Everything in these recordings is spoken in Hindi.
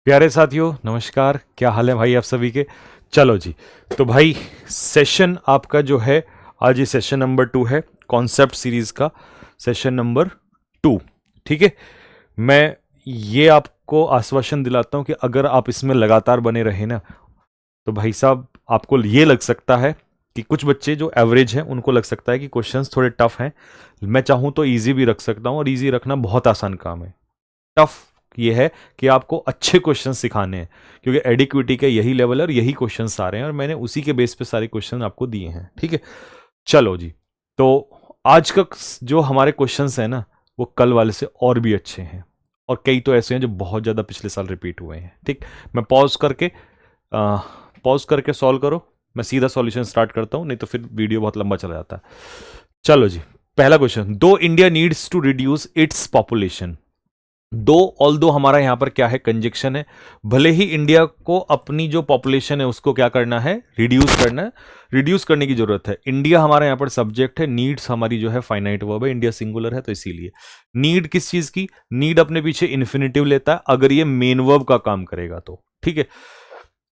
प्यारे साथियों नमस्कार, क्या हाल है भाई आप सभी के। चलो जी, तो भाई सेशन आपका जो है आज ये सेशन नंबर 2 है कॉन्सेप्ट सीरीज का, सेशन नंबर 2। ठीक है, मैं ये आपको आश्वासन दिलाता हूं कि अगर आप इसमें लगातार बने रहे ना तो भाई साहब आपको ये लग सकता है कि कुछ बच्चे जो एवरेज हैं उनको लग सकता है कि क्वेश्चंस थोड़े टफ हैं। मैं चाहूं तो इजी भी रख सकता हूं और इजी रखना बहुत आसान काम है। टफ ये है कि आपको अच्छे क्वेश्चन सिखाने हैं, क्योंकि एडिक्विटी का यही लेवल है और यही क्वेश्चंस आ रहे हैं और मैंने उसी के बेस पे सारे क्वेश्चन आपको दिए हैं। ठीक है, चलो जी, तो आज का जो हमारे क्वेश्चंस हैं ना वो कल वाले से और भी अच्छे हैं और कई तो ऐसे हैं जो बहुत ज्यादा पिछले साल रिपीट हुए हैं। ठीक, मैं पॉज करके सॉल्व करो, मैं सीधा सॉल्यूशन स्टार्ट करता हूं, नहीं तो फिर वीडियो बहुत लंबा चला जाता है। चलो जी, पहला क्वेश्चन, दो India needs to reduce its population. दो ऑल दो हमारा यहां पर क्या है, कंजक्शन है। भले ही इंडिया को अपनी जो पॉपुलेशन है उसको क्या करना है, रिड्यूस करना है, रिड्यूस करने की जरूरत है। इंडिया हमारा यहां पर सब्जेक्ट है, नीड्स हमारी जो है फाइनाइट वर्ब है, इंडिया सिंगुलर है तो इसीलिए नीड किस चीज की, नीड अपने पीछे इन्फिनिटिव लेता है अगर ये मेन वर्ब का काम करेगा तो। ठीक है,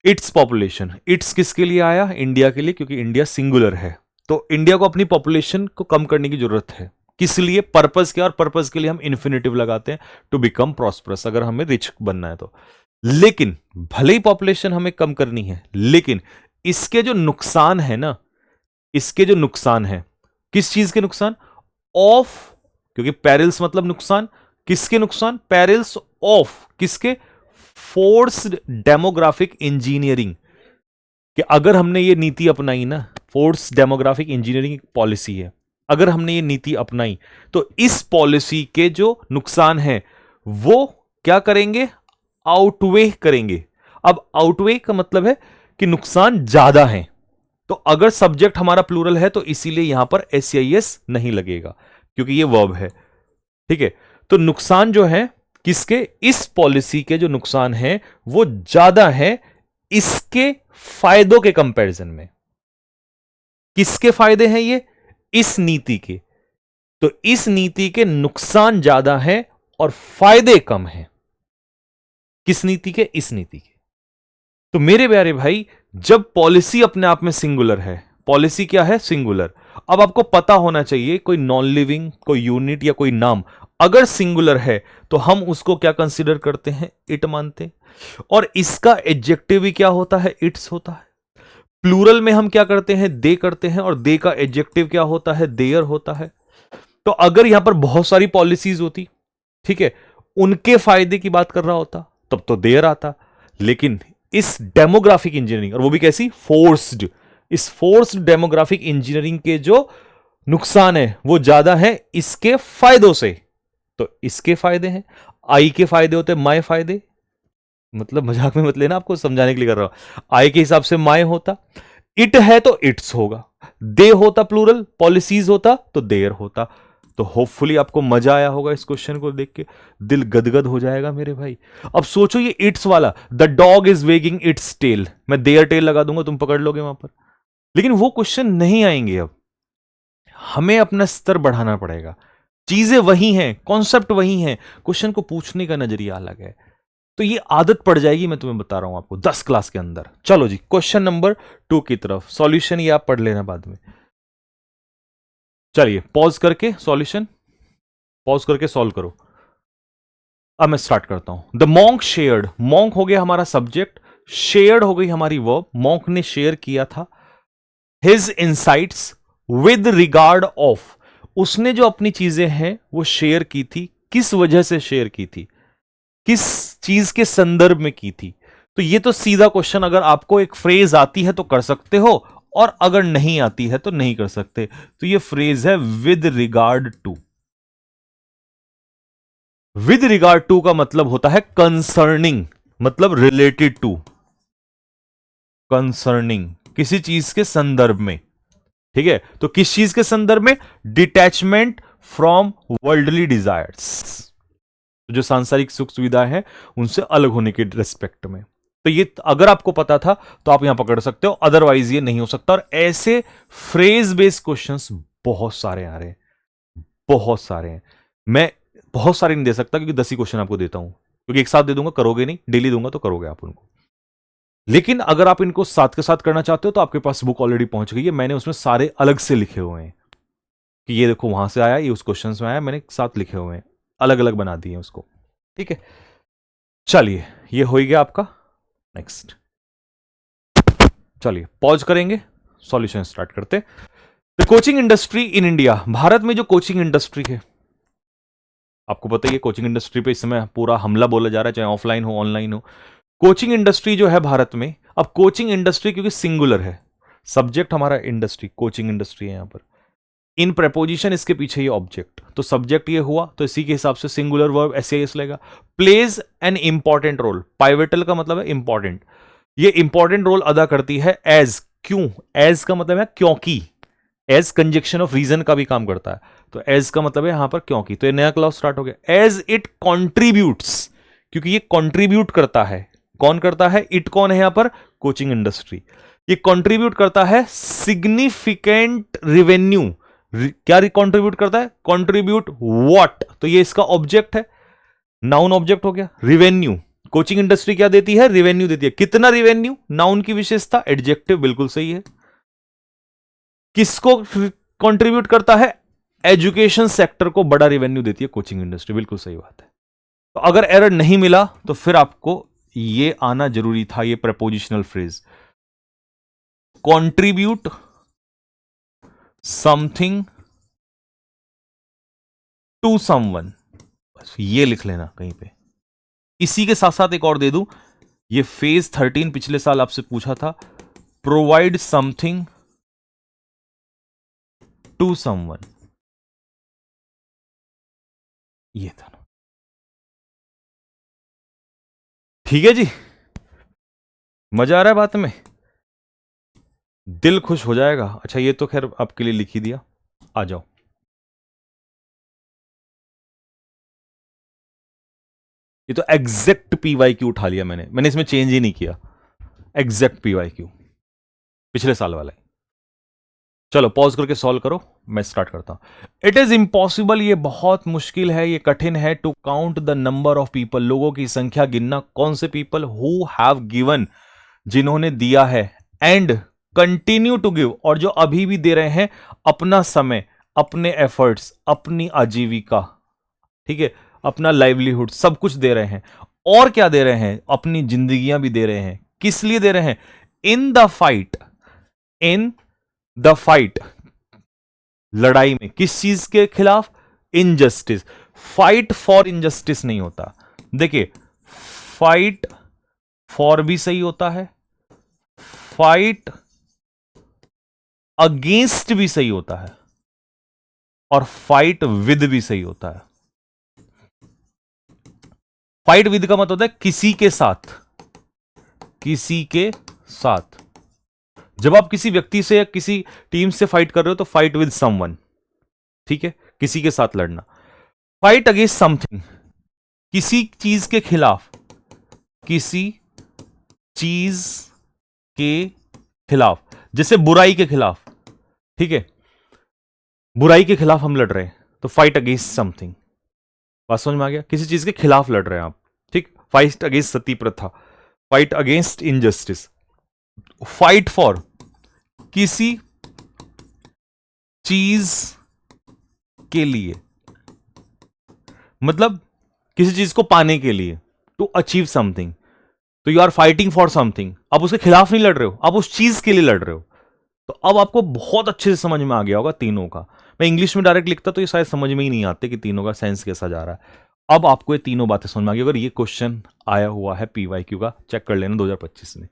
इट्स पॉपुलेशन, इट्स किसके लिए आया, इंडिया के लिए, क्योंकि इंडिया सिंगुलर है तो इंडिया को अपनी पॉपुलेशन को कम करने की जरूरत है। किस लिए, पर्पस क्या, और पर्पस के लिए हम इन्फिनिटिव लगाते हैं, टू बिकम प्रॉस्परस, अगर हमें रिच बनना है तो। लेकिन भले ही पॉपुलेशन हमें कम करनी है, लेकिन इसके जो नुकसान है ना, इसके जो नुकसान है, किस चीज के नुकसान, ऑफ, क्योंकि पेरिल्स मतलब नुकसान, किसके नुकसान, पेरिल्स ऑफ किसके, फोर्स्ड डेमोग्राफिक इंजीनियरिंग। कि अगर हमने ये नीति अपनाई ना, फोर्स डेमोग्राफिक इंजीनियरिंग पॉलिसी है, अगर हमने ये नीति अपनाई तो इस पॉलिसी के जो नुकसान है वो क्या करेंगे, आउटवे करेंगे। अब आउटवे का मतलब है कि नुकसान ज्यादा है, तो अगर सब्जेक्ट हमारा प्लूरल है तो इसीलिए यहां पर एससीआईएस नहीं लगेगा क्योंकि ये वर्ब है। ठीक है, तो नुकसान जो है किसके, इस पॉलिसी के जो नुकसान है वो ज्यादा है इसके फायदों के कंपैरिजन में। किसके फायदे हैं ये, इस नीति के, तो इस नीति के नुकसान ज्यादा है और फायदे कम हैं। किस नीति के, इस नीति के। तो मेरे प्यारे भाई, जब पॉलिसी अपने आप में सिंगुलर है, पॉलिसी क्या है, सिंगुलर, अब आपको पता होना चाहिए कोई नॉन लिविंग, कोई यूनिट या कोई नाम अगर सिंगुलर है तो हम उसको क्या कंसीडर करते हैं, इट मानते हैं, और इसका एडजेक्टिव भी क्या होता है, इट्स होता है। प्लूरल में हम क्या करते हैं, दे करते हैं, और दे का एडजेक्टिव क्या होता है, देयर होता है। तो अगर यहां पर बहुत सारी पॉलिसीज होती, ठीक है, उनके फायदे की बात कर रहा होता तब तो देयर आता, लेकिन इस डेमोग्राफिक इंजीनियरिंग, और वो भी कैसी, फोर्स्ड, इस फोर्स्ड डेमोग्राफिक इंजीनियरिंग के जो नुकसान है वो ज्यादा है इसके फायदों से। तो इसके फायदे हैं, आई के फायदे होते हैं, माय फायदे, मतलब मजाक में मत लेना, आपको समझाने के लिए कर रहा हूं। आई के हिसाब से माय होता, इट है तो इट्स होगा, दे होता प्लूरल, पॉलिसीज होता तो देयर होता। तो होपफुली आपको मजा आया होगा इस क्वेश्चन को देख के, दिल गदगद हो जाएगा मेरे भाई। अब सोचो ये इट्स वाला, the dog is wagging its tail, मैं देयर टेल लगा दूंगा, तुम पकड़ लोगे वहां पर, लेकिन वो क्वेश्चन नहीं आएंगे। अब हमें अपना स्तर बढ़ाना पड़ेगा, चीजें वही हैं, कॉन्सेप्ट वही हैं, क्वेश्चन को पूछने का नजरिया अलग है। तो ये आदत पड़ जाएगी, मैं तुम्हें बता रहा हूं आपको 10 क्लास के अंदर। चलो जी, क्वेश्चन नंबर 2 की तरफ, सॉल्यूशन ये आप पढ़ लेना बाद में। चलिए पॉज करके सॉल्यूशन, पॉज करके सॉल्व करो। अब मैं स्टार्ट करता हूं। द मॉन्क शेयर्ड, मॉन्क हो गया हमारा सब्जेक्ट, शेयर्ड हो गई हमारी वर्ब, मॉन्क ने शेयर किया था his insights with regard of, उसने जो अपनी चीजें हैं वो शेयर की थी, किस वजह से शेयर की थी, किस चीज के संदर्भ में की थी। तो ये तो सीधा क्वेश्चन, अगर आपको एक फ्रेज आती है तो कर सकते हो और अगर नहीं आती है तो नहीं कर सकते। तो ये फ्रेज है with regard to. With regard to का मतलब होता है कंसर्निंग, मतलब रिलेटेड टू, कंसर्निंग किसी चीज के संदर्भ में। ठीक है, तो किस चीज के संदर्भ में, डिटैचमेंट फ्रॉम वर्ल्डली डिजायर्स, जो सांसारिक सुख सुविधाएं हैं उनसे अलग होने के रेस्पेक्ट में। तो ये अगर आपको पता था तो आप यहां पकड़ सकते हो, अदरवाइज ये नहीं हो सकता। और ऐसे फ्रेज बेस्ड क्वेश्चंस बहुत सारे आ रहे हैं, बहुत सारे हैं। मैं बहुत सारे नहीं दे सकता क्योंकि 10 ही क्वेश्चन आपको देता हूं, क्योंकि एक साथ दे दूंगा करोगे नहीं, डेली दूंगा तो करोगे आप उनको। लेकिन अगर आप इनको साथ के साथ करना चाहते हो तो आपके पास बुक ऑलरेडी पहुंच गई है, मैंने उसमें सारे अलग से लिखे हुए हैं कि ये देखो वहां से आया, ये उस क्वेश्चन में आया, मैंने साथ लिखे हुए हैं, अलग अलग बना दिए उसको। ठीक है, चलिए ये हो ही गया आपका। नेक्स्ट, चलिए पॉज करेंगे, सॉल्यूशन स्टार्ट करते। The coaching industry in India, Bharat में जो कोचिंग इंडस्ट्री है, आपको पता ही है कोचिंग इंडस्ट्री पे इस समय पूरा हमला बोला जा रहा है, चाहे ऑफलाइन हो ऑनलाइन हो। कोचिंग इंडस्ट्री जो है भारत में, अब कोचिंग इंडस्ट्री क्योंकि सिंगुलर है, सब्जेक्ट हमारा इंडस्ट्री, कोचिंग इंडस्ट्री है यहां पर, इन प्रपोजिशन इसके पीछे ये ऑब्जेक्ट, तो सब्जेक्ट ये हुआ, तो इसी के हिसाब से सिंगुलर वर्ब एसएएस लेगा। प्लेज एन इंपॉर्टेंट रोल, पाइवेटल का मतलब है इंपॉर्टेंट, ये इंपॉर्टेंट रोल अदा करती है एज, क्यों, एज का मतलब है क्योंकि, एज कंजक्शन ऑफ रीजन का भी काम करता है, तो एज का मतलब है यहां पर क्योंकि, तो ये नया क्लॉज स्टार्ट हो गया। एज इट कॉन्ट्रीब्यूट्स, क्योंकि ये कॉन्ट्रीब्यूट करता है, कौन करता है, इट कौन है यहां पर, कोचिंग इंडस्ट्री, ये कॉन्ट्रीब्यूट करता है सिग्निफिकेंट रेवेन्यू, क्या कंट्रीब्यूट करता है, कंट्रीब्यूट व्हाट, तो ये इसका ऑब्जेक्ट है, नाउन ऑब्जेक्ट हो गया। रेवेन्यू, कोचिंग इंडस्ट्री क्या देती है, रेवेन्यू देती है, कितना रेवेन्यू, नाउन की विशेषता, एडजेक्टिव, बिल्कुल सही है। किसको कंट्रीब्यूट करता है, एजुकेशन सेक्टर को बड़ा रेवेन्यू देती है कोचिंग इंडस्ट्री, बिल्कुल सही बात है। तो अगर एरर नहीं मिला तो फिर आपको ये आना जरूरी था, ये prepositional phrase, contribute something to someone, बस ये लिख लेना कहीं पे। इसी के साथ साथ एक और दे दूं, ये फेज 13 पिछले साल आपसे पूछा था, प्रोवाइड समथिंग टू समवन, ये था ना। ठीक है जी, मजा आ रहा है बात में, दिल खुश हो जाएगा। अच्छा ये तो खैर आपके लिए लिख ही दिया, आ जाओ। ये तो एग्जैक्ट पीवाईक्यू उठा लिया मैंने इसमें चेंज ही नहीं किया, एग्जैक्ट पीवाईक्यू पिछले साल वाला है। चलो पॉज करके सॉल्व करो, मैं स्टार्ट करता हूं। इट इज इंपॉसिबल, ये बहुत मुश्किल है, ये कठिन है, to count the number of people, लोगों की संख्या गिनना, कौन से पीपल, हु हैव गिवन, जिन्होंने दिया है, एंड कंटिन्यू टू गिव, और जो अभी भी दे रहे हैं अपना समय, अपने एफर्ट्स, अपनी आजीविका, ठीक है, अपना लाइवलीहुड, सब कुछ दे रहे हैं। और क्या दे रहे हैं, अपनी जिंदगियां भी दे रहे हैं। किस लिए दे रहे हैं, in the fight, in the fight, लड़ाई में, किस चीज के खिलाफ, इनजस्टिस। फाइट फॉर इनजस्टिस नहीं होता, देखिए फाइट फॉर भी सही होता है, फाइट अगेंस्ट भी सही होता है, और फाइट विद भी सही होता है। फाइट विद का मतलब होता है किसी के साथ, किसी के साथ। जब आप किसी व्यक्ति से या किसी टीम से फाइट कर रहे हो तो फाइट विद समवन, ठीक है, किसी के साथ लड़ना। फाइट अगेंस्ट समथिंग, किसी चीज के खिलाफ, किसी चीज के खिलाफ, जैसे बुराई के खिलाफ, ठीक है, बुराई के खिलाफ हम लड़ रहे हैं तो फाइट अगेंस्ट समथिंग, बात समझ में आ गया, किसी चीज के खिलाफ लड़ रहे हैं आप, ठीक, फाइट अगेंस्ट सती प्रथा, fight against injustice. Fight for, किसी चीज के लिए, मतलब किसी चीज को पाने के लिए, टू अचीव समथिंग, तो you are fighting for something, आप उसके खिलाफ नहीं लड़ रहे हो, आप उस चीज के लिए लड़ रहे हो। तो अब आपको बहुत अच्छे से समझ में आ गया होगा तीनों का। मैं इंग्लिश में डायरेक्ट लिखता तो ये शायद समझ में ही नहीं आते कि तीनों का सेंस कैसा जा रहा है। अब आपको ये तीनों बातें समझ में आ गई। अगर ये क्वेश्चन आया हुआ है पीवाईक्यू का, चेक कर लेना 2025 में।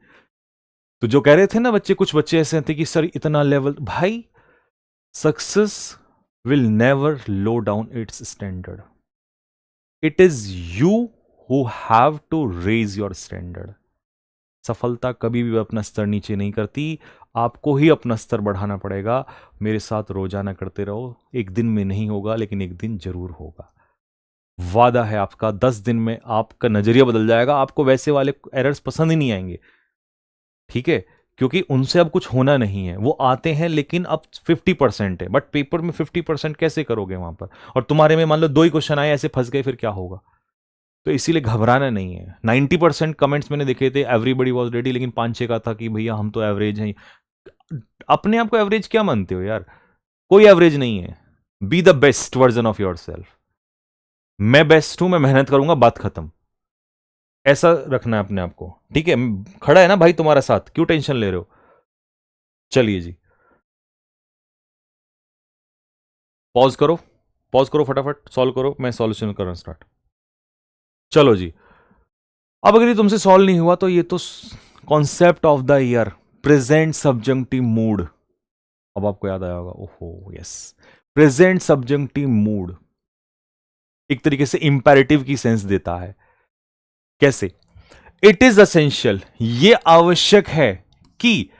तो जो कह रहे थे ना बच्चे, कुछ बच्चे ऐसे थे कि सर इतना लेवल, भाई success will never low down its standard, it is you who have to raise your standard. सफलता कभी भी अपना स्तर नीचे नहीं करती, आपको ही अपना स्तर बढ़ाना पड़ेगा। मेरे साथ रोजाना करते रहो, एक दिन में नहीं होगा लेकिन एक दिन जरूर होगा, वादा है आपका। 10 दिन में आपका नजरिया बदल जाएगा, आपको वैसे वाले एरर्स पसंद ही नहीं आएंगे, ठीक है, क्योंकि उनसे अब कुछ होना नहीं है। वो आते हैं लेकिन अब 50% है, बट पेपर में 50% कैसे करोगे वहां पर, और तुम्हारे में मान लो 2 ही क्वेश्चन आए ऐसे फंस गए, फिर क्या होगा। तो इसीलिए घबराना नहीं है। 90% कमेंट्स मैंने देखे थे एवरीबडी वॉज रेडी, लेकिन 5-6 का था कि भैया हम तो एवरेज हैं। अपने आप को एवरेज क्या मानते हो यार? कोई एवरेज नहीं है। Be the best version of your self. मैं बेस्ट हूं, मैं मेहनत करूंगा, बात खत्म। ऐसा रखना है अपने आप को, ठीक है? खड़ा है ना भाई तुम्हारा साथ, क्यों टेंशन ले रहे हो? चलिए जी, पॉज करो, पॉज करो, फटाफट सॉल्व करो, मैं सॉल्यूशन कर रहा हूं स्टार्ट। चलो जी, अब अगर ये तुमसे सॉल्व नहीं हुआ तो ये तो concept of the year, present subjunctive mood. अब आपको याद आया होगा, ओहो यस, प्रेजेंट सब्जंक्टिव मूड एक तरीके से इंपैरेटिव की सेंस देता है। कैसे? इट इज असेंशियल, ये आवश्यक है कि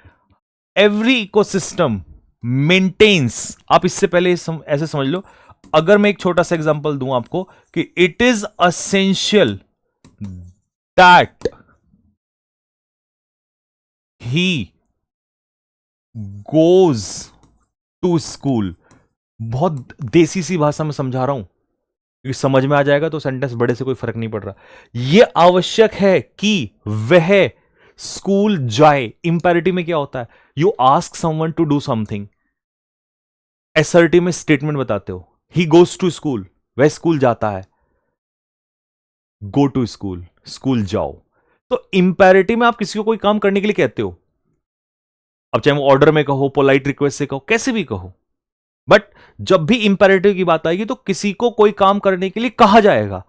एवरी इकोसिस्टम मेंटेन्स। आप इससे पहले ऐसे समझ लो, अगर मैं एक छोटा सा एग्जांपल दूं आपको कि it is essential that he goes to school. बहुत देसी सी भाषा में समझा रहा हूं, क्योंकि समझ में आ जाएगा तो सेंटेंस बड़े से कोई फर्क नहीं पड़ रहा। यह आवश्यक है कि वह स्कूल जाए। इंपेरेटिव में क्या होता है? You ask someone to do something, assertive में स्टेटमेंट बताते हो। ही गोज टू स्कूल, वह स्कूल जाता है। गो टू स्कूल, स्कूल जाओ। तो इंपेरेटिव में आप किसी को कोई काम करने के लिए कहते हो, अब चाहे वो ऑर्डर में कहो, पोलाइट रिक्वेस्ट से कहो, कैसे भी कहो, बट जब भी इंपेरेटिव की बात आएगी तो किसी को कोई काम करने के लिए कहा जाएगा।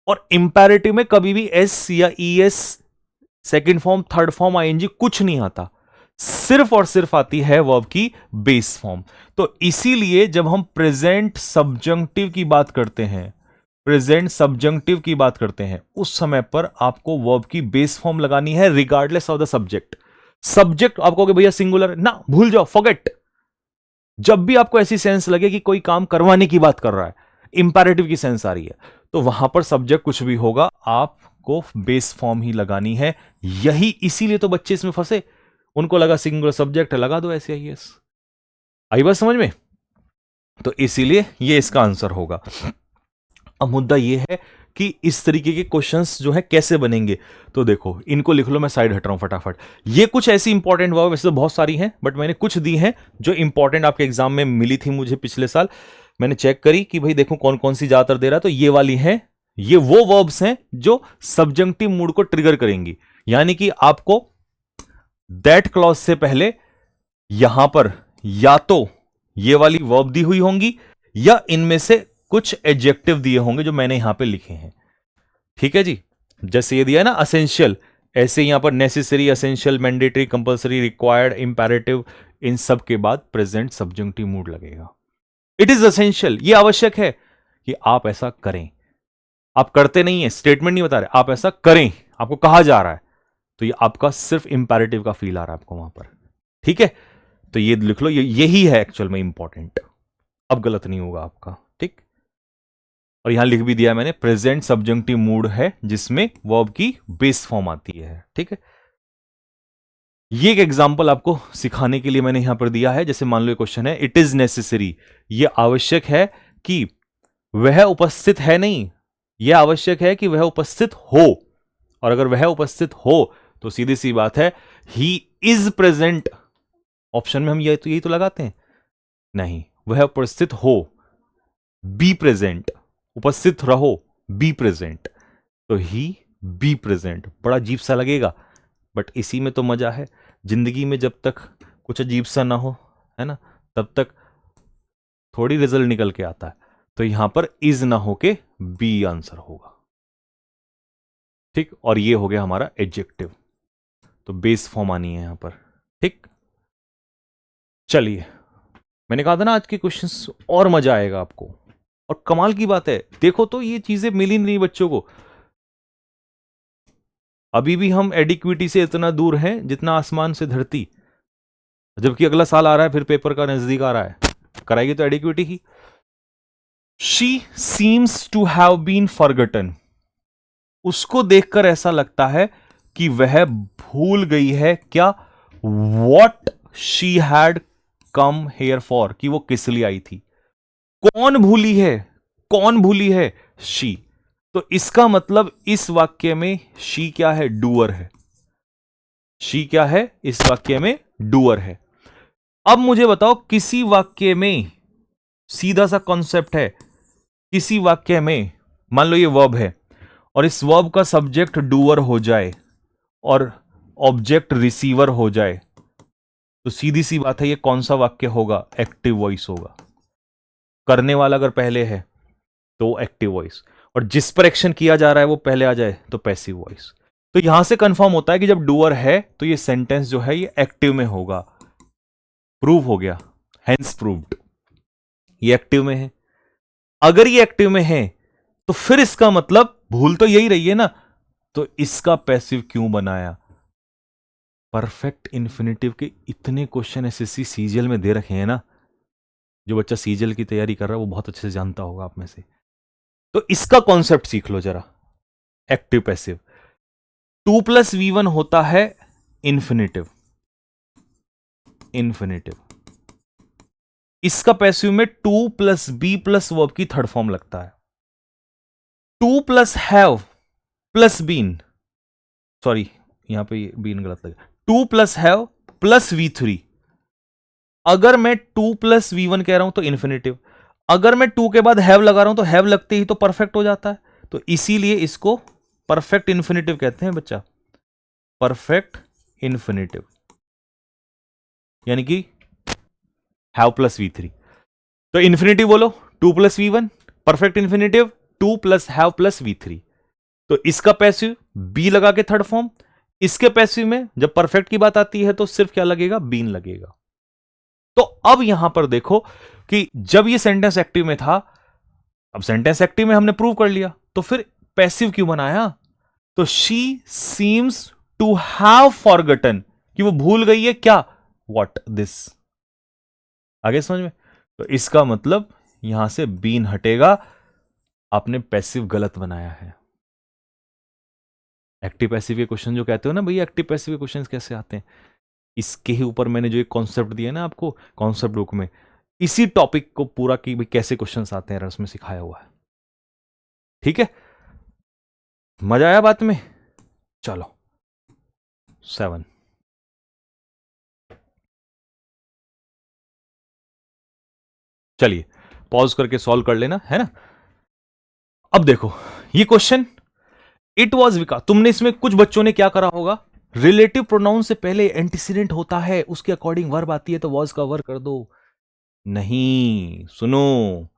और इंपेरेटिव में कभी भी एस या E S, second form, third form, ING कुछ नहीं आता, सिर्फ और सिर्फ आती है वर्ब की बेस फॉर्म। तो इसीलिए जब हम प्रेजेंट सब्जंक्टिव की बात करते हैं, प्रेजेंट सब्जंक्टिव की बात करते हैं, उस समय पर आपको वर्ब की बेस फॉर्म लगानी है regardless of the subject. Subject आप कहोगे भैया सिंगुलर ना, भूल जाओ, फॉरगेट। जब भी आपको ऐसी सेंस लगे कि कोई काम करवाने की बात कर रहा है, इंपेरेटिव की सेंस आ रही है, तो वहां पर सब्जेक्ट कुछ भी होगा, आपको बेस फॉर्म ही लगानी है। यही इसीलिए तो बच्चे इसमें फंसे, उनको लगा सिंगुलर सब्जेक्ट लगा दो ऐसे, आई एस। आई बात समझ में? तो इसीलिए ये इसका आंसर होगा। अब मुद्दा ये है कि इस तरीके के क्वेश्चंस जो है कैसे बनेंगे। तो देखो, इनको लिख लो, मैं साइड हट रहा हूं फटाफट। ये कुछ ऐसी इंपॉर्टेंट वर्ब, वैसे तो बहुत सारी हैं, बट मैंने कुछ दी हैं जो इंपॉर्टेंट आपके एग्जाम में मिली थी मुझे पिछले साल। मैंने चेक करी कि भाई देखो कौन कौन सी ज्यादातर दे रहा है, तो ये वाली है। ये वो वर्ब्स हैं जो सब्जंक्टिव मूड को ट्रिगर करेंगी, यानी कि आपको दैट क्लॉज से पहले यहां पर या तो ये वाली वर्ब दी हुई होंगी या इनमें से कुछ एडजेक्टिव दिए होंगे जो मैंने यहां पे लिखे हैं। ठीक है जी, जैसे ये दिया है ना असेंशियल, ऐसे यहां पर necessary, essential, mandatory, compulsory, required, imperative, इन सब के बाद प्रेजेंट सब्जंक्टिव मूड लगेगा। इट इज असेंशियल, ये आवश्यक है कि आप ऐसा करें। आप करते नहीं है, स्टेटमेंट नहीं बता रहे, आप ऐसा करें, आपको कहा जा रहा है, तो ये आपका सिर्फ इंपेरेटिव का फील आ रहा है आपको वहां पर। ठीक है, तो ये लिख लो, यही है एक्चुअल में इंपॉर्टेंट। अब गलत नहीं होगा आपका, ठीक। और यहां लिख भी दिया मैंने, प्रेजेंट सब्जंक्टिव मूड है जिसमें वर्ब की बेस फॉर्म आती है। ठीक है, ये एक एग्जांपल आपको सिखाने के लिए मैंने यहां पर दिया है। जैसे मान लो क्वेश्चन है, इट इज नेसेसरी, ये आवश्यक है कि वह उपस्थित है, नहीं, यह आवश्यक है कि वह उपस्थित हो। और अगर वह उपस्थित हो तो सीधी सी बात है, ही इज प्रेजेंट। ऑप्शन में हम यही तो लगाते हैं, नहीं, वह उपस्थित हो, बी प्रेजेंट, उपस्थित रहो, बी प्रेजेंट। तो ही बी प्रेजेंट, बड़ा अजीब सा लगेगा, बट इसी में तो मजा है। जिंदगी में जब तक कुछ अजीब सा ना हो, है ना, तब तक थोड़ी रिजल्ट निकल के आता है। तो यहां पर इज ना होके बी आंसर होगा, ठीक। और ये हो गया हमारा एडजेक्टिव, तो बेस फॉर्म आनी है यहां पर, ठीक। चलिए, मैंने कहा था ना आज के क्वेश्चंस और मजा आएगा आपको। और कमाल की बात है, देखो तो ये चीजें मिली नहीं बच्चों को। अभी भी हम एडिक्विटी से इतना दूर हैं जितना आसमान से धरती, जबकि अगला साल आ रहा है, फिर पेपर का नजदीक आ रहा है, कराएगी तो एडिक्विटी ही। She seems to have been forgotten, उसको देखकर ऐसा लगता है कि वह भूल गई है क्या, what she had come here for, कि वो किस लिए आई थी। कौन भूली है, कौन भूली है, शी। तो इसका मतलब इस वाक्य में शी क्या है? डूअर है। शी क्या है? इस वाक्य में डूअर है। अब मुझे बताओ, किसी वाक्य में सीधा सा कॉन्सेप्ट है, किसी वाक्य में मान लो ये वर्ब है और इस वर्ब का सब्जेक्ट डूअर हो जाए और ऑब्जेक्ट रिसीवर हो जाए, तो सीधी सी बात है ये कौन सा वाक्य होगा? एक्टिव वॉइस होगा। करने वाला अगर पहले है तो एक्टिव वॉइस, और जिस पर एक्शन किया जा रहा है वो पहले आ जाए तो पैसिव वॉइस। तो यहां से कंफर्म होता है कि जब डूअर है तो ये सेंटेंस जो है ये एक्टिव में होगा। प्रूव हो गया, हेंस प्रूव्ड, ये एक्टिव में है। अगर ये एक्टिव में है तो फिर इसका मतलब भूल तो यही रही है ना, तो इसका पैसिव क्यों बनाया? परफेक्ट इंफिनिटिव के इतने क्वेश्चन एसएससी सीजीएल में दे रखे हैं ना, जो बच्चा सीजीएल की तैयारी कर रहा है वो बहुत अच्छे से जानता होगा आप में से। तो इसका कॉन्सेप्ट सीख लो जरा, एक्टिव पैसिव। 2+V1 होता है इंफिनिटिव, इंफिनिटिव। इसका पैसिव में 2+B+ वर्ब की थर्ड फॉर्म लगता है। 2+हैव प्लस बीन, सॉरी यहां पे बीन गलत लगा, 2+हैव प्लस V3। अगर मैं 2+V1 कह रहा हूं तो इंफिनिटिव, अगर मैं 2 के बाद हैव लगा रहा हूं तो हैव लगते ही तो परफेक्ट हो जाता है। तो इसीलिए इसको परफेक्ट इंफिनिटिव कहते हैं बच्चा, परफेक्ट इंफिनिटिव, यानी कि हैव प्लस V3। तो इंफिनिटिव बोलो 2+V1, perfect infinitive 2+हैव plus V3। तो इसका पैसिव बी लगा के थर्ड फॉर्म, इसके पैसिव में जब परफेक्ट की बात आती है तो सिर्फ क्या लगेगा? बीन लगेगा। तो अब यहां पर देखो कि जब ये सेंटेंस एक्टिव में था, अब सेंटेंस एक्टिव में हमने प्रूव कर लिया, तो फिर पैसिव क्यों बनाया? तो she seems to have forgotten, कि वो भूल गई है क्या? What this. आगे समझ में? तो इसका मतलब यहां से बीन हटेगा, आपने पैसिव गलत बनाया है। एक्टिव पैसिव के क्वेश्चन जो कहते हो ना भैया, एक्टिव पैसिव के क्वेश्चन कैसे आते हैं, इसके ही ऊपर मैंने जो एक कॉन्सेप्ट दिया ना आपको कॉन्सेप्ट बुक में, इसी टॉपिक को पूरा कि भाई कैसे क्वेश्चंस आते हैं उसमें सिखाया हुआ है। ठीक है, मजा आया बात में? चलो 7, चलिए पॉज करके सॉल्व कर लेना, है ना। अब देखो ये क्वेश्चन, इट वॉज विकास, तुमने इसमें कुछ बच्चों ने क्या करा होगा, रिलेटिव प्रोनाउन से पहले एंटीसीडेंट होता है उसके अकॉर्डिंग वर्ब आती है तो वॉज का वर्ब कर दो। नहीं, सुनो,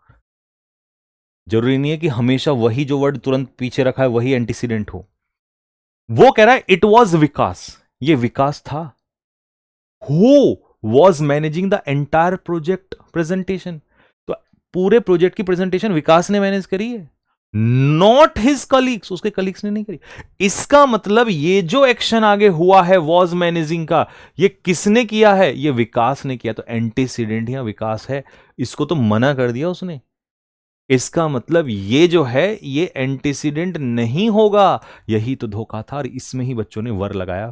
जरूरी नहीं है कि हमेशा वही जो वर्ड तुरंत पीछे रखा है वही एंटीसीडेंट हो। वो कह रहा है इट वॉज विकास, ये विकास था। Who was managing the entire project presentation, तो पूरे प्रोजेक्ट की प्रेजेंटेशन विकास ने मैनेज करी है, नॉट हिज कलीग्स, उसके कलीग्स ने नहीं करी। इसका मतलब ये जो एक्शन आगे हुआ है वॉज मैनेजिंग का, ये किसने किया है? ये विकास ने किया। तो एंटीसीडेंट या विकास है, इसको तो मना कर दिया उसने। इसका मतलब ये जो है ये एंटीसीडेंट नहीं होगा, यही तो धोखा था, और इसमें ही बच्चों ने वर लगाया।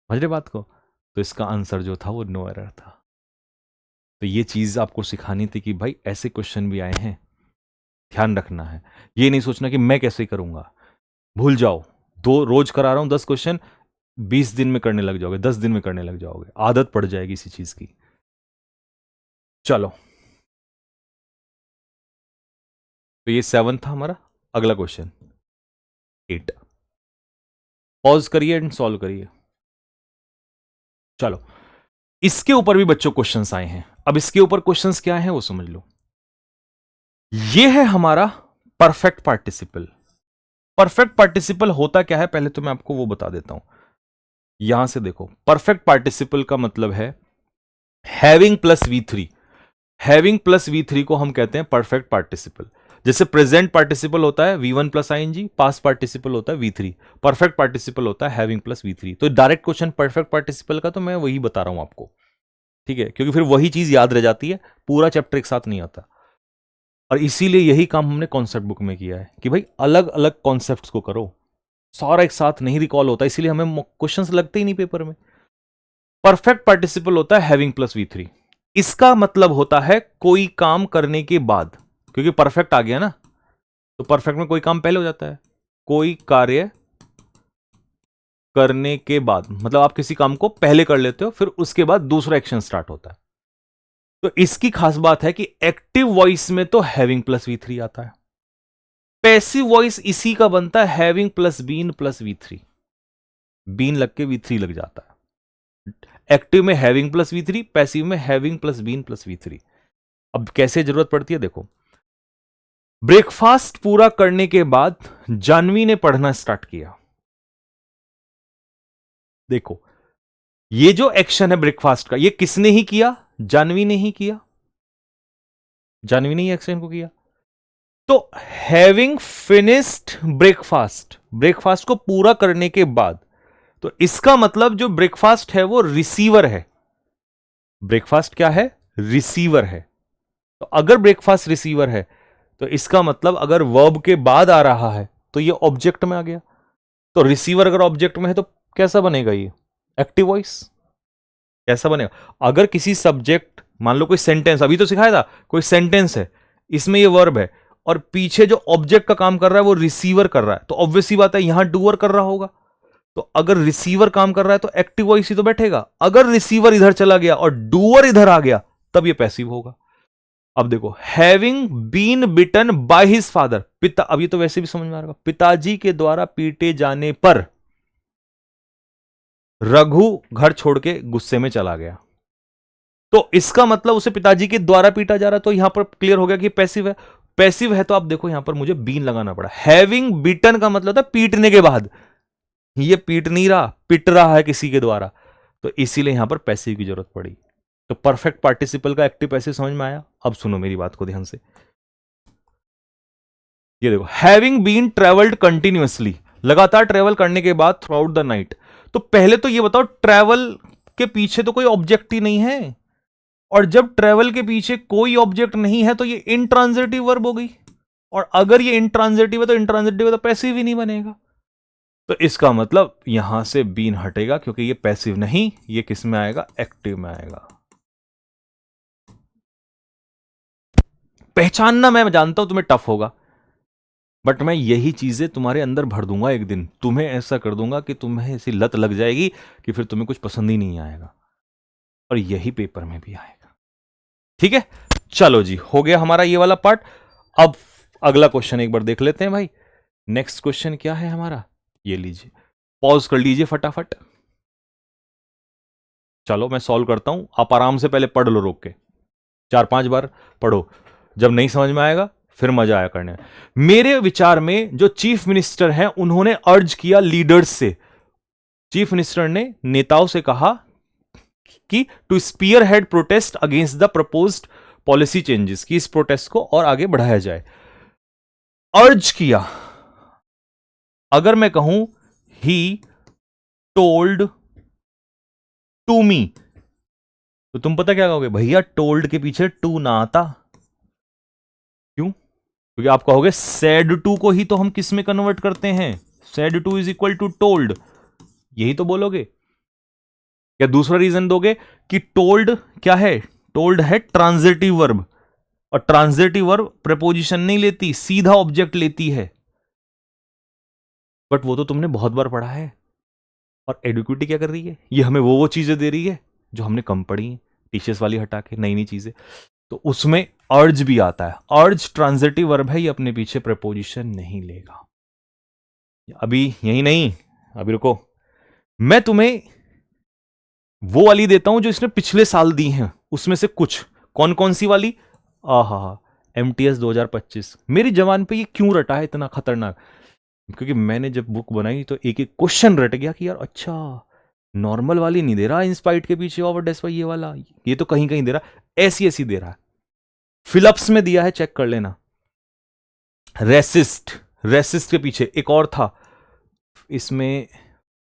समझ रहे बात को? तो इसका आंसर जो था वो नो एरर था। तो ये चीज आपको सिखानी थी कि भाई ऐसे क्वेश्चन भी आए हैं, ध्यान रखना है। ये नहीं सोचना कि मैं कैसे करूंगा, भूल जाओ। दो रोज करा रहा हूं 10 क्वेश्चन, 20 दिन में करने लग जाओगे, 10 दिन में करने लग जाओगे, आदत पड़ जाएगी इसी चीज की। चलो, तो ये 7 था हमारा। अगला क्वेश्चन 8, पॉज करिए एंड सॉल्व करिए। चलो, इसके ऊपर भी बच्चों क्वेश्चंस आए हैं। अब इसके ऊपर क्वेश्चंस क्या हैं वो समझ लो। ये है हमारा परफेक्ट पार्टिसिपल। परफेक्ट पार्टिसिपल होता क्या है पहले तो मैं आपको वो बता देता हूं। यहां से देखो, परफेक्ट पार्टिसिपल का मतलब है having plus V3। Having plus V3 को हम कहते हैं परफेक्ट पार्टिसिपल। जैसे प्रेजेंट पार्टिसिपल होता है V1 plus ING, past participle होता है V3, परफेक्ट पार्टिसिपल होता है हैविंग प्लस V3। तो डायरेक्ट क्वेश्चन परफेक्ट पार्टिसिपल का तो मैं वही बता रहा हूं आपको, ठीक है, क्योंकि फिर वही चीज याद रह जाती है, पूरा चैप्टर एक साथ नहीं आता। और इसीलिए यही काम हमने कॉन्सेप्ट बुक में किया है कि भाई अलग अलग कॉन्सेप्ट्स को करो, सारा एक साथ नहीं रिकॉल होता, इसीलिए हमें क्वेश्चंस लगते ही नहीं पेपर में। परफेक्ट पार्टिसिपल होता है हैविंग प्लस V3। इसका मतलब होता है कोई काम करने के बाद, क्योंकि परफेक्ट आ गया ना, तो परफेक्ट में कोई काम पहले हो जाता है, कोई कार्य करने के बाद, मतलब आप किसी काम को पहले कर लेते हो, फिर उसके बाद दूसरा एक्शन स्टार्ट होता है। तो इसकी खास बात है कि एक्टिव वॉइस में तो हैविंग प्लस V3 आता है, पैसिव वॉइस इसी का बनता है having plus been plus V3, been लग के V3 लग जाता है। एक्टिव में हैविंग प्लस V3, पैसिव में having plus been plus V3। अब कैसे जरूरत पड़ती है देखो, ब्रेकफास्ट पूरा करने के बाद जानवी ने पढ़ना स्टार्ट किया। देखो ये जो एक्शन है ब्रेकफास्ट का, ये किसने ही किया? जानवी ने ही किया, जानवी ने ही एक्शन को किया। तो हैविंग फिनिश्ड ब्रेकफास्ट, ब्रेकफास्ट को पूरा करने के बाद, तो इसका मतलब जो ब्रेकफास्ट है वो रिसीवर है। ब्रेकफास्ट क्या है? रिसीवर है। तो अगर ब्रेकफास्ट रिसीवर है तो इसका मतलब अगर वर्ब के बाद आ रहा है तो ये ऑब्जेक्ट में आ गया। तो रिसीवर अगर ऑब्जेक्ट में है तो कैसा बनेगा? ये एक्टिव वॉइस कैसा बनेगा? अगर किसी सब्जेक्ट, मान लो कोई सेंटेंस, अभी तो सिखाया था, कोई सेंटेंस है, इसमें ये वर्ब है और पीछे जो ऑब्जेक्ट का काम कर रहा है वो रिसीवर कर रहा है, तो ऑब्वियसली बात है यहां डूअर कर रहा होगा। तो अगर रिसीवर काम कर रहा है तो एक्टिव वॉइस ही तो बैठेगा। अगर रिसीवर इधर चला गया और डूअर इधर आ गया तब ये पैसिव होगा। अब देखो, having been beaten by his father, पिता, अब ये तो वैसे भी समझ में आ रहा है, पिताजी के द्वारा पीटे जाने पर रघु घर छोड़ के गुस्से में चला गया। तो इसका मतलब उसे पिताजी के द्वारा पीटा जा रहा है, तो यहां पर क्लियर हो गया कि पैसिव है। पैसिव है तो आप देखो यहां पर मुझे बीन लगाना पड़ा। हैविंग बीटन का मतलब था पीटने के बाद, ये पीट नहीं रहा, पिट रहा है किसी के द्वारा, तो इसीलिए यहां पर पैसिव की जरूरत पड़ी। तो परफेक्ट पार्टिसिपल का एक्टिव पैसिव समझ में आया? अब सुनो मेरी बात को ध्यान से, ये देखो, हैविंग बीन ट्रेवल्ड कंटिन्यूअसली, लगातार ट्रेवल करने के बाद थ्रू आउट द नाइट। तो पहले तो ये बताओ, ट्रेवल के पीछे तो कोई ऑब्जेक्ट ही नहीं है, और जब ट्रेवल के पीछे कोई ऑब्जेक्ट नहीं है तो ये इंट्रांजिटिव वर्ब हो गई, और अगर ये इंट्रांजिटिव है तो इंट्रांजिटिव है तो पैसिव ही नहीं बनेगा। तो इसका मतलब यहां से बीन हटेगा, क्योंकि ये पैसिव नहीं, ये किस में आएगा? एक्टिव में आएगा। पहचानना मैं जानता हूं तुम्हें टफ होगा, बट मैं यही चीजें तुम्हारे अंदर भर दूंगा एक दिन, तुम्हें ऐसा कर दूंगा कि तुम्हें ऐसी लत लग जाएगी कि फिर तुम्हें कुछ पसंद ही नहीं आएगा, और यही पेपर में भी आएगा। ठीक है, चलो जी, हो गया हमारा ये वाला पार्ट। अब अगला क्वेश्चन एक बार देख लेते हैं भाई। नेक्स्ट क्वेश्चन क्या है हमारा, ये लीजिए, पॉज कर लीजिए फटाफट। चलो मैं सॉल्व करता हूं, आप आराम से पहले पढ़ लो, रोक के 4-5 बार पढ़ो, जब नहीं समझ में आएगा फिर मजा आया करने में। मेरे विचार में जो चीफ मिनिस्टर हैं उन्होंने अर्ज किया लीडर्स से, चीफ मिनिस्टर ने नेताओं से कहा कि two sphere head protest against the proposed policy changes, कि इस प्रोटेस्ट को और आगे बढ़ाया जाए। अर्ज किया, अगर मैं कहूं ही टोल्ड टू मी, तो तुम पता क्या कहोगे? भैया टोल्ड के पीछे टू ना आता, क्यों? क्योंकि आप कहोगे सेड टू को ही तो हम किस में कन्वर्ट करते हैं, said to is equal to told, यही तो बोलोगे। क्या दूसरा रीजन दोगे कि टोल्ड क्या है? टोल्ड है ट्रांजिटिव वर्ब, और ट्रांजिटिव वर्ब प्रीपोजिशन नहीं लेती, सीधा ऑब्जेक्ट लेती है। बट वो तो तुमने बहुत बार पढ़ा है, और एडुकेटी क्या कर रही है? ये हमें वो चीजें दे रही है जो हमने कम पढ़ी है, टीचर्स वाली हटा के नई नई चीजें। तो उसमें अर्ज भी आता है, अर्ज ट्रांजिटिव वर्ब है, ये अपने पीछे प्रीपोजिशन नहीं लेगा। अभी यही नहीं, अभी रुको, मैं तुम्हें वो वाली देता हूं जो इसने पिछले साल दी हैं, उसमें से कुछ। कौन कौन सी वाली? आहा, MTS 2025। मेरी जवान पे ये क्यों रटा है इतना खतरनाक? क्योंकि मैंने जब बुक बनाई तो एक एक क्वेश्चन रट गया कि यार अच्छा, नॉर्मल वाली नहीं दे रहा इंस्पाइट के पीछे ओवर डेस्पाई, ये वाला, ये तो कहीं कहीं दे रहा, ऐसी ऐसी दे रहा है। फिलअप्स में दिया है, चेक कर लेना। रेसिस्ट, रेसिस्ट के पीछे एक और था, इसमें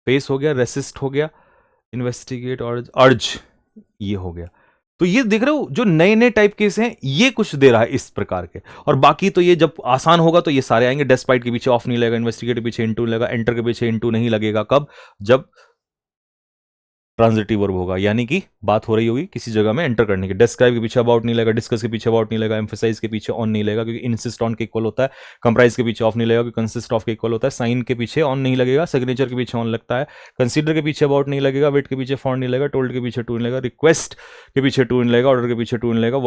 फेस हो गया, रेसिस्ट हो गया, इन्वेस्टिगेट और अर्ज ये हो गया। तो ये देख रहे हो जो नए नए टाइप केस हैं, ये कुछ दे रहा है इस प्रकार के। और बाकी तो ये जब आसान होगा तो ये सारे आएंगे। डेस्पाइट के पीछे ऑफ नहीं लगेगा, इन्वेस्टिगेट के पीछे इनटू लगेगा, एंटर के पीछे इनटू नहीं लगेगा। कब? जब ट्रांजिटिव वर्ब होगा, यानी कि बात हो रही होगी किसी जगह में एंटर करने की। डिस्क्राइब के पीछे अबाउट नहीं लगेगा, डिस्कस के पीछे अबाउट नहीं लगेगा, एम्फेसाइज के पीछे ऑन नहीं लगेगा क्योंकि इंसिस्ट ऑन के इक्वल होता है, कंप्राइज के पीछे ऑफ नहीं लगेगा क्योंकि कंसिस्ट ऑफ के इक्वल होता है, साइन के पीछे ऑन नहीं लगेगा, सिग्नेचर के पीछे ऑन लगता है, कंसीडर के पीछे अबाउट नहीं लगेगा, वेट के पीछे फॉर नहीं लगेगा, टोल्ड के पीछे टू नहीं लगेगा, रिक्वेस्ट के पीछे टू नहीं लगेगा, ऑर्डर के पीछे टू नहीं लगेगा,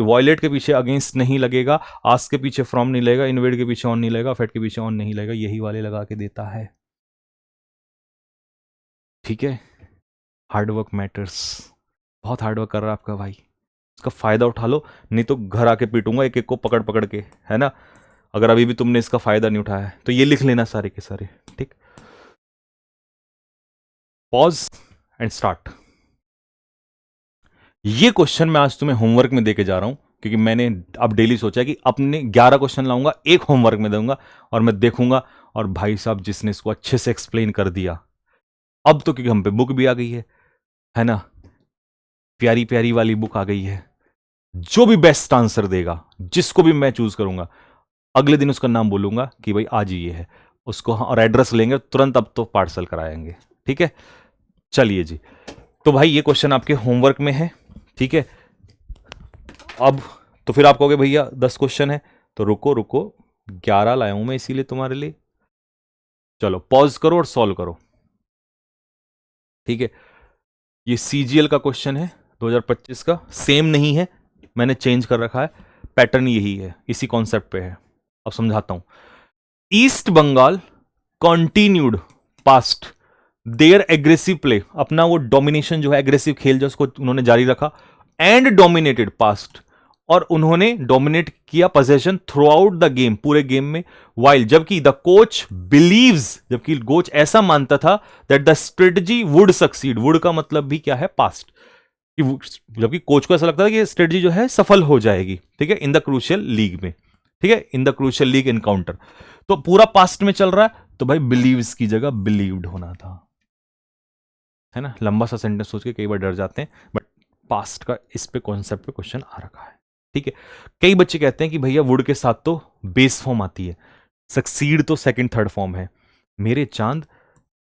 वॉयलेट के पीछे अगेंस्ट नहीं लगेगा, आस्क के पीछे फ्रॉम नहीं लगेगा, इन्वेड के पीछे ऑन नहीं लगेगा, फेट के पीछे ऑन नहीं लगेगा, यही वाले लगा के देता है। ठीक है, हार्डवर्क मैटर्स। बहुत हार्डवर्क कर रहा है आपका भाई, इसका फायदा उठा लो, नहीं तो घर आके पीटूंगा एक एक को पकड़ पकड़ के, है ना। अगर अभी भी तुमने इसका फायदा नहीं उठाया है तो ये लिख लेना सारे के सारे। ठीक, पॉज एंड स्टार्ट। ये क्वेश्चन मैं आज तुम्हें होमवर्क में देके जा रहा हूं क्योंकि मैंने अब डेली सोचा है कि अपने 11 क्वेश्चन लाऊंगा, एक होमवर्क में दूंगा और मैं देखूंगा। और भाई साहब जिसने इसको अच्छे से एक्सप्लेन कर दिया, अब तो क्योंकि हम पे बुक भी आ गई है ना, प्यारी प्यारी वाली बुक आ गई है, जो भी बेस्ट आंसर देगा, जिसको भी मैं चूज करूंगा, अगले दिन उसका नाम बोलूंगा कि भाई आज ये है उसको, और एड्रेस लेंगे तुरंत, अब तो पार्सल कराएंगे। ठीक है, चलिए जी। तो भाई ये क्वेश्चन आपके होमवर्क में है। ठीक है, अब तो फिर आप कहोगे भैया 10 क्वेश्चन है, तो रुको रुको, 11 लाया हूं मैं इसीलिए तुम्हारे लिए। चलो पॉज करो और सॉल्व करो। ठीक है, ये सीजीएल का क्वेश्चन है 2025 का, सेम नहीं है, मैंने चेंज कर रखा है, पैटर्न यही है, इसी कॉन्सेप्ट पे है। अब समझाता हूं। East Bengal continued past their aggressive play, अपना वो डोमिनेशन जो है, एग्रेसिव खेल जो उसको उन्होंने जारी रखा, एंड डोमिनेटेड पास्ट, और उन्होंने डोमिनेट किया possession through out the game, पूरे गेम में, वाइल जबकि द कोच बिलीव्स, जबकि कोच ऐसा मानता था that the strategy would succeed, would का मतलब भी क्या है, पास्ट, जबकि कोच को ऐसा लगता था कि स्ट्रेटजी जो है सफल हो जाएगी। ठीक है, इन द क्रूशियल लीग में, ठीक है, in the crucial league encounter, तो पूरा पास्ट में चल रहा है, तो भाई बिलीव्स की जगह बिलीव्ड होना था, है ना। लंबा सा सेंटेंस सोच के कई बार डर जाते हैं, बट पास्ट का इस पे कॉन्सेप्ट पे क्वेश्चन आ रखा है। ठीक है, कई बच्चे कहते हैं कि भैया वुड के साथ तो बेस फॉर्म आती है, सक्सीड तो सेकंड थर्ड फॉर्म है। मेरे चांद,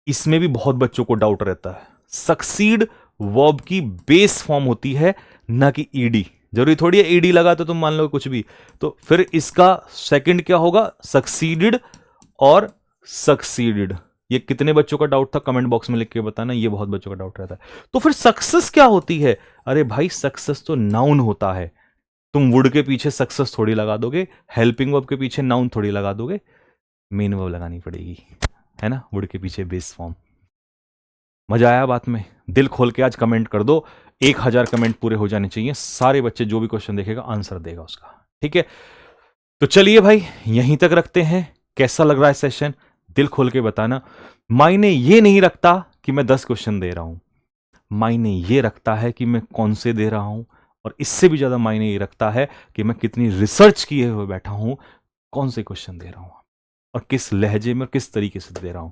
इसमें भी बहुत बच्चों को डाउट रहता है, सक्सीड वर्ब की बेस फॉर्म होती है, ना कि ईडी। जरूरी थोड़ी है ईडी लगा तो तुम मान लो कुछ भी, तो फिर इसका सेकंड क्या होगा, सक्सीडेड और सक्सीडेड। ये कितने बच्चों का डाउट था, कमेंट बॉक्स में लिख के बताना, ये बहुत बच्चों का डाउट रहता है। तो फिर सक्सेस क्या होती है, अरे भाई सक्सेस तो नाउन होता है, तुम वुड के पीछे सक्सेस थोड़ी लगा दोगे, हेल्पिंग वर्ब के पीछे नाउन थोड़ी लगा दोगे, मेन वर्ब लगानी पड़ेगी, है ना, वुड के पीछे बेस फॉर्म। मजा आया बात में, दिल खोल के आज कमेंट कर दो, 1000 कमेंट पूरे हो जाने चाहिए, सारे बच्चे जो भी क्वेश्चन देखेगा आंसर देगा उसका। ठीक है, तो चलिए भाई यहीं तक रखते हैं। कैसा लग रहा है सेशन, दिल खोल के बताना। मायने ये नहीं रखता कि मैं 10 क्वेश्चन दे रहा हूं, मायने ये रखता है कि मैं कौन से दे रहा हूं, और इससे भी ज्यादा मायने ये रखता है कि मैं कितनी रिसर्च किए हुए बैठा हूं, कौन से क्वेश्चन दे रहा हूं और किस लहजे में और किस तरीके से दे रहा हूं।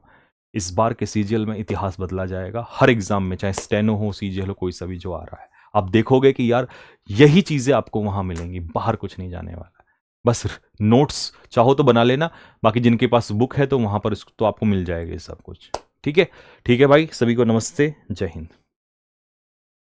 इस बार के सीजीएल में इतिहास बदला जाएगा, हर एग्जाम में, चाहे स्टेनो हो, सीजीएल हो, कोई सा भी जो आ रहा है, आप देखोगे कि यार यही चीजें आपको वहां मिलेंगी, बाहर कुछ नहीं जाने वाला। बस नोट्स चाहो तो बना लेना, बाकी जिनके पास बुक है तो वहां पर तो आपको मिल जाएगा ये सब कुछ। ठीक है, ठीक है भाई, सभी को नमस्ते, जय हिंद।